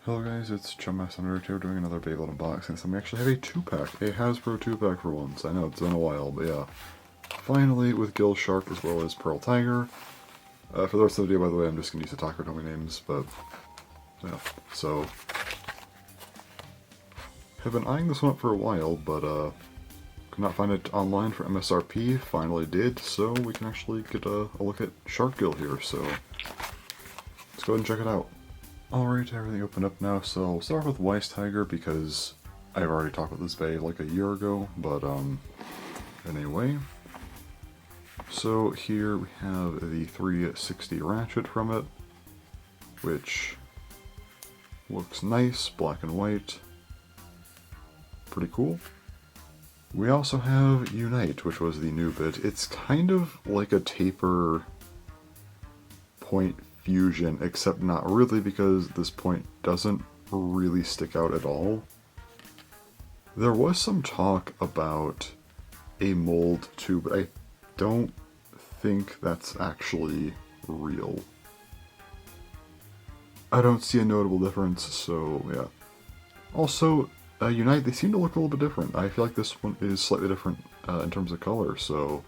Hello guys, it's SharkGill here doing another Beyblade unboxing. So we actually have a 2-pack, a Hasbro 2-pack for once. I know it's been a while, but yeah. Finally with Gill Shark as well as Pearl Tiger. For the rest of the video, by the way, I'm just going to use the taxidermy names, but yeah. So, have been eyeing this one up for a while, but could not find it online for MSRP. Finally did, so we can actually get a look at SharkGill here. So, let's go ahead and check it out. Alright, everything opened up now, so I'll start with WeissTiger because I've already talked about this bay like a year ago, but anyway. So here we have the 360 ratchet from it, which looks nice, black and white, pretty cool. We also have Unite, which was the new bit. It's kind of like a taper point fusion, except not really because this point doesn't really stick out at all. There was some talk about a mold too, but I don't think that's actually real. I don't see a notable difference, so yeah. Also, Unite, they seem to look a little bit different. I feel like this one is slightly different in terms of color, so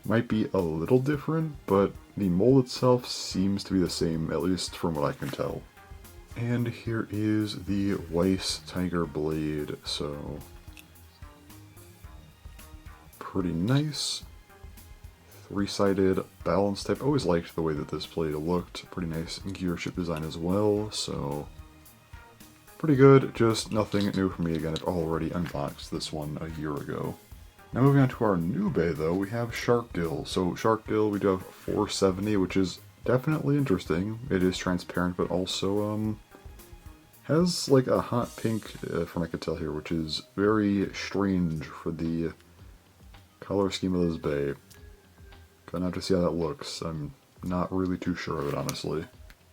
might be a little different, but the mold itself seems to be the same, at least from what I can tell. And here is the WeissTiger blade, so pretty nice. Three-sided balance type. I always liked the way that this blade looked. Pretty nice gear chip design as well, so pretty good, just nothing new for me again. I've already unboxed this one a year ago. Now moving on to our new bay though, we have SharkGill. So SharkGill, we do have 470, which is definitely interesting. It is transparent, but also has like a hot pink, from what I could tell here, which is very strange for the color scheme of this bay. Gonna have to see how that looks. I'm not really too sure of it, honestly.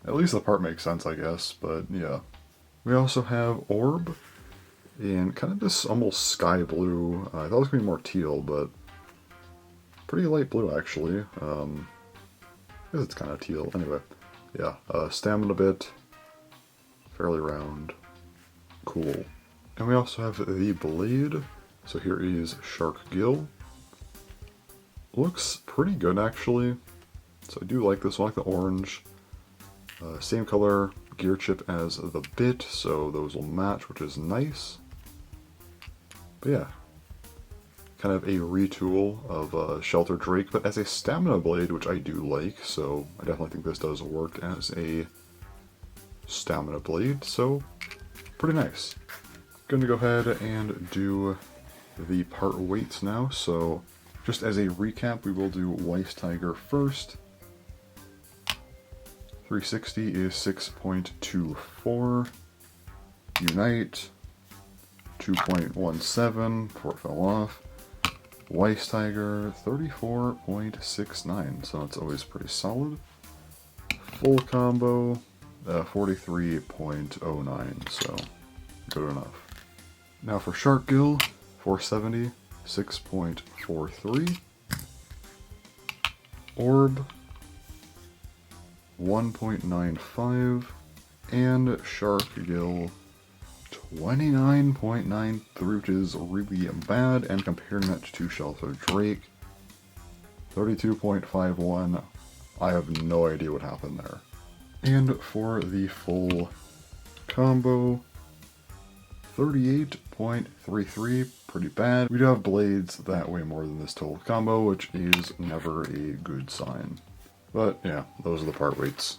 At least the part makes sense, I guess, but yeah. We also have Orb. And kind of this almost sky blue. I thought it was going to be more teal, but pretty light blue actually. I guess it's kind of teal. Anyway, yeah. Stamina bit, fairly round, cool. And we also have the blade. So here is SharkGill. Looks pretty good actually. So I do like this one, I like the orange. Same color gear chip as the bit, so those will match, which is nice. But yeah, kind of a retool of ShelterDrake, but as a stamina blade, which I do like, so I definitely think this does work as a stamina blade, so pretty nice. Gonna go ahead and do the part weights now, so just as a recap, we will do WeissTiger first. 360 is 6.24, Unite 2.17 before it fell off. WeissTiger 34.69, so it's always pretty solid. Full combo 43.09, so good enough. Now for SharkGill 470 6.43. Orb 1.95, and SharkGill 29.93, which is really bad, and comparing that to ShelterDrake 32.51, I have no idea what happened there. And for the full combo 38.33, pretty bad. We do have blades that weigh more than this total combo, which is never a good sign. But yeah, those are the part weights.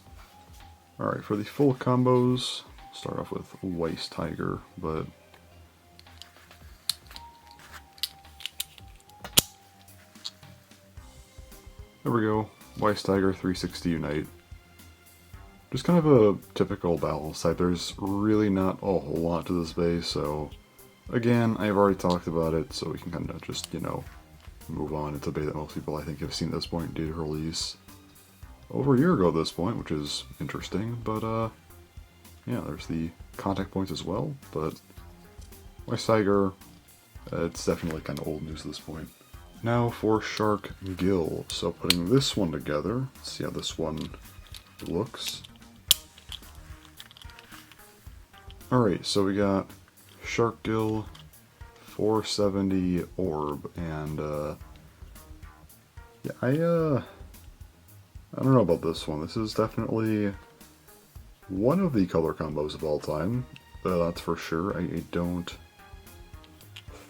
Alright, for the full combos, start off with WeissTiger, but there we go. WeissTiger 360 Unite. Just kind of a typical balance type. There's really not a whole lot to this base, so again, I've already talked about it, so we can kind of just, you know, move on. It's a bay that most people I think have seen at this point did release over a year ago at this point, which is interesting, but yeah, there's the contact points as well, but WeissTiger, it's definitely kind of old news at this point. Now for SharkGill, so putting this one together, let's see how this one looks. Alright, so we got SharkGill, 470 Orb, and yeah, I don't know about this one. This is definitely one of the color combos of all time, that's for sure. I don't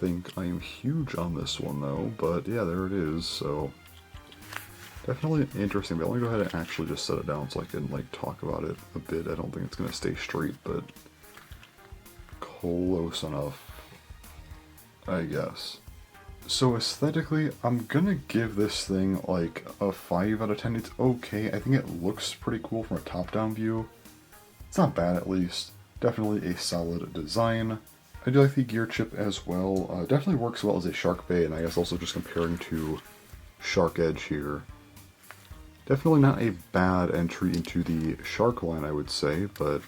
think I am huge on this one though, but yeah, there it is, so definitely interesting. But let me go ahead and actually just set it down so I can like talk about it a bit. I don't think it's gonna stay straight, but close enough, I guess. So aesthetically, I'm gonna give this thing like a 5 out of 10. It's okay. I think it looks pretty cool from a top-down view. It's not bad, at least. Definitely a solid design. I do like the gear chip as well. Definitely works well as a Shark Bait, and I guess also just comparing to Shark Edge here. Definitely not a bad entry into the Shark line, I would say, but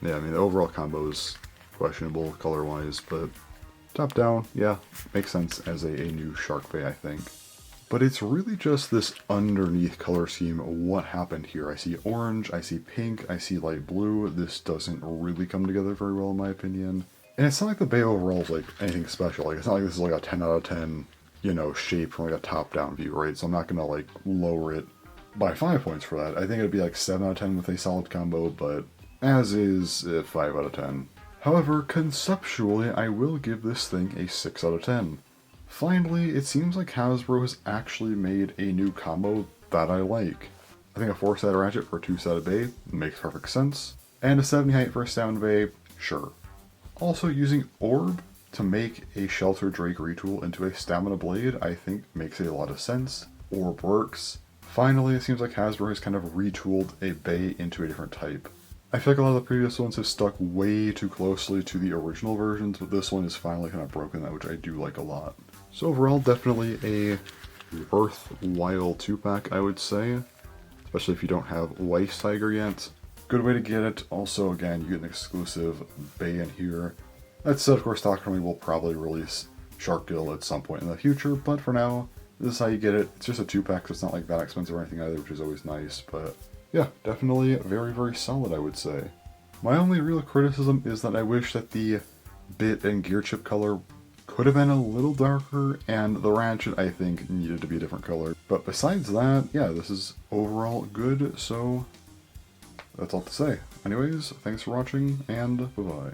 yeah, I mean, the overall combo is questionable color-wise, but top down, yeah, makes sense as a new Shark Bait, I think. But it's really just this underneath color scheme. What happened here? I see orange, I see pink, I see light blue. This doesn't really come together very well in my opinion. And it's not like the bait overall is like anything special. Like, it's not like this is like a 10 out of 10, you know, shape from like a top-down view, right? So I'm not gonna like lower it by 5 points for that. I think it'd be like 7 out of 10 with a solid combo, but as is, 5 out of 10. However, conceptually, I will give this thing a 6 out of 10. Finally, it seems like Hasbro has actually made a new combo that I like. I think a 4-sided ratchet for a 2-sided bait makes perfect sense, and a 70 height for a sound bait, sure. Also, using Orb to make a ShelterDrake retool into a Stamina Blade, I think makes a lot of sense. Orb works. Finally, it seems like Hasbro has kind of retooled a bait into a different type. I feel like a lot of the previous ones have stuck way too closely to the original versions, but this one is finally kind of broken that, which I do like a lot. So overall, definitely a worthwhile 2-pack, I would say. Especially if you don't have WeissTiger yet. Good way to get it. Also, again, you get an exclusive bay in here. That said, of course, Stock Company will probably release SharkGill at some point in the future, but for now, this is how you get it. It's just a 2-pack, so it's not like that expensive or anything either, which is always nice, but yeah, definitely very, very solid, I would say. My only real criticism is that I wish that the bit and gear chip color could have been a little darker, and the ratchet, I think, needed to be a different color. But besides that, yeah, this is overall good, so that's all to say. Anyways, thanks for watching, and bye-bye.